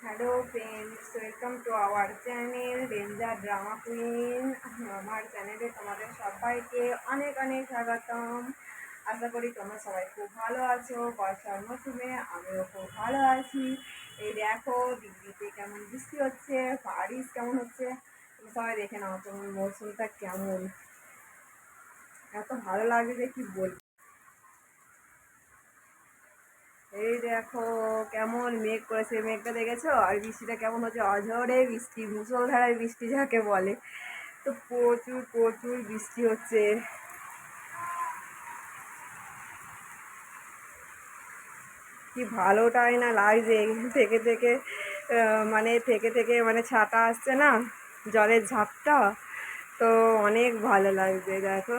Hello friends, welcome to our channel danger drama queen. আমার চ্যানেলে তোমাদের সবাইকে অনেক অনেক স্বাগতম। আশা করি তোমরা সবাই খুব ভালো আছো। বর্ষার মৌসুমে আমিও খুব ভালো আছি। এই দেখো দিল্লিতে কেমন বৃষ্টি হচ্ছে, বারিশ কেমন হচ্ছে, তুমি সবাই দেখে নাও তোমার মৌসুমটা কেমন। এত ভালো লাগে যে কি বলবো। এই দেখো কেমন মেঘ করেছে, মেঘটা দেখেছো? আর বৃষ্টিটা কেমন হচ্ছে, অঝরে বৃষ্টি, মুষলধারায় বৃষ্টি যাকে বলে। তো প্রচুর প্রচুর বৃষ্টি হচ্ছে। কি ভালোটাই না লাগছে থেকে থেকে। মানে ছাতা আসছে না, জলের ঝাপটা। তো অনেক ভালো লাগছে। দেখো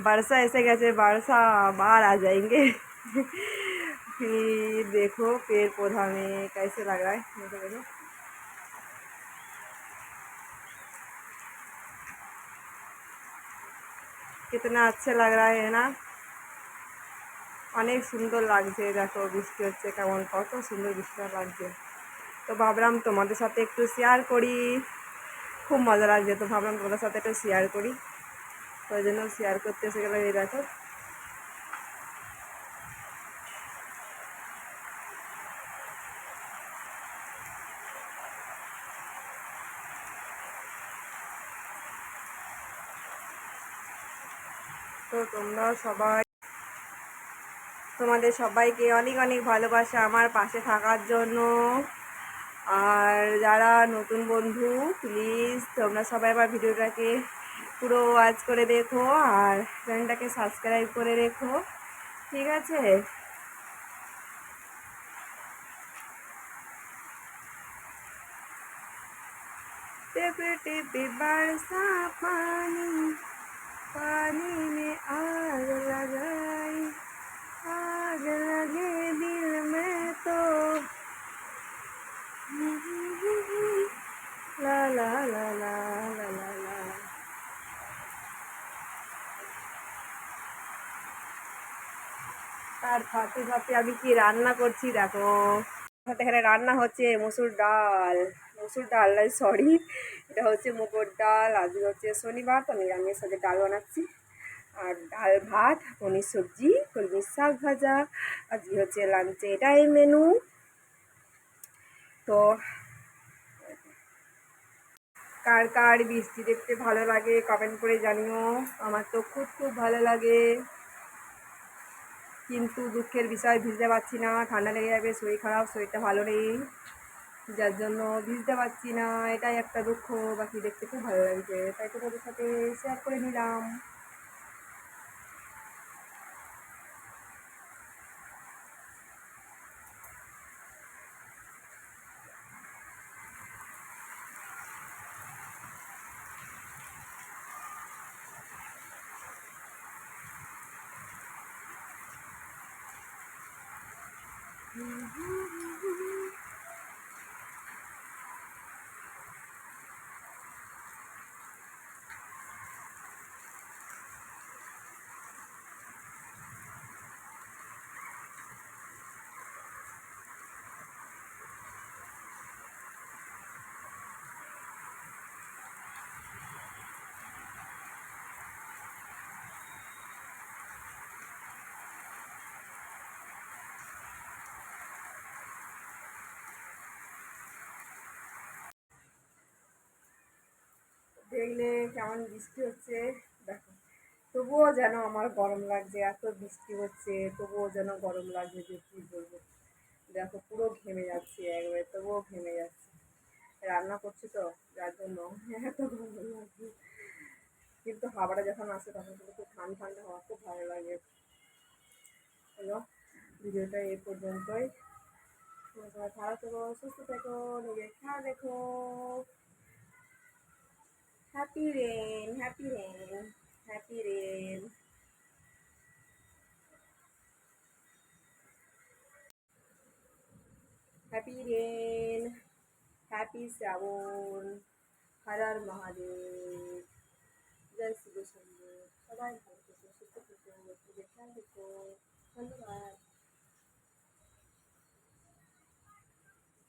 बरसा এসে গেছে, बरसा আবার आ जाएंगे। फिर देखो पेड़ पौधा में कैसे लग रहा है, देखो कितना अच्छा लग रहा है ना। অনেক সুন্দর লাগছে। দেখো বৃষ্টি হচ্ছে কেমন, কত সুন্দর বৃষ্টিটা লাগছে। তো ভাবলাম তোমাদের সাথে একটু শেয়ার করি, খুব মজা লাগছে। তো ভাবলাম তোমাদের সাথে একটু শেয়ার করি, তো ওই জন্য শেয়ার করতে এসে গেলাম। এই দেখো তো তোমাদের সবাইকে অনেক অনেক ভালোবাসা আমার পাশে থাকার জন্য। আর যারা নতুন বন্ধু, প্লিজ তোমরা সবাই আমার ভিডিওটাকে পুরো ওয়াচ করে দেখো আর চ্যানেলটাকে সাবস্ক্রাইব করে রেখো, ঠিক আছে? टिप टिप बरसा पानी, पानी में आग लगाई, आग लगे दिल में तो ला ला ला ला ला ला ला। আর ফাঁকে ফাঁকে আমি কি রান্না করছি দেখো। সাথে এখানে রান্না হচ্ছে মসুর ডাল, মসুর ডাল নয় সরি, এটা হচ্ছে মুগের ডাল। আজকে হচ্ছে শনিবার, তো নিরামিষ সাথে ডাল বানাচ্ছি। আর ডাল ভাত, পনির সবজি, কলমির শাক ভাজা। আজকে হচ্ছে লাঞ্চে এটাই মেনু। তো কার কার বৃষ্টি দেখতে ভালো লাগে কমেন্ট করে জানিও। আমার তো খুব খুব ভালো লাগে, কিন্তু দুঃখের বিষয় ভিজতে পারছি না, ঠান্ডা লেগে যাবে, শরীর খারাপ, শরীরটা ভালো নেই, যার জন্য ভিজতে পারছি না। এটাই একটা দুঃখ। বাকি দেখতে খুব ভালো লাগছে, তাই তো তোদের সাথে শেয়ার করে নিলাম। দেখলে কেমন বৃষ্টি হচ্ছে, দেখো তবুও যেন আমার গরম লাগছে। এত বৃষ্টি হচ্ছে তবুও যেন গরম লাগছে, যে কী বলবো। দেখো পুরো ঘেমে যাচ্ছে একবারে, তবুও ঘেমে যাচ্ছে। রান্না করছি তো যার জন্য এত গরম লাগছে। কিন্তু হাওয়াটা যখন আসে তখন কিন্তু খুব ঠান্ডা ঠান্ডা হওয়া, খুব ভালো লাগে। হলো ভিডিওটা এই পর্যন্তই। তোমরা ভালো থেকো, সুস্থ থেকো, নিজের খেয়াল রেখো। Happy rain, happy rain, happy rain. Happy rain, happy Shravan. Har Har Mahadev, জয় শ্রী কৃষ্ণ। সবাই ভালো থেকো, সুস্থ থেকো, নিজের খেয়াল রেখো। ধন্যবাদ।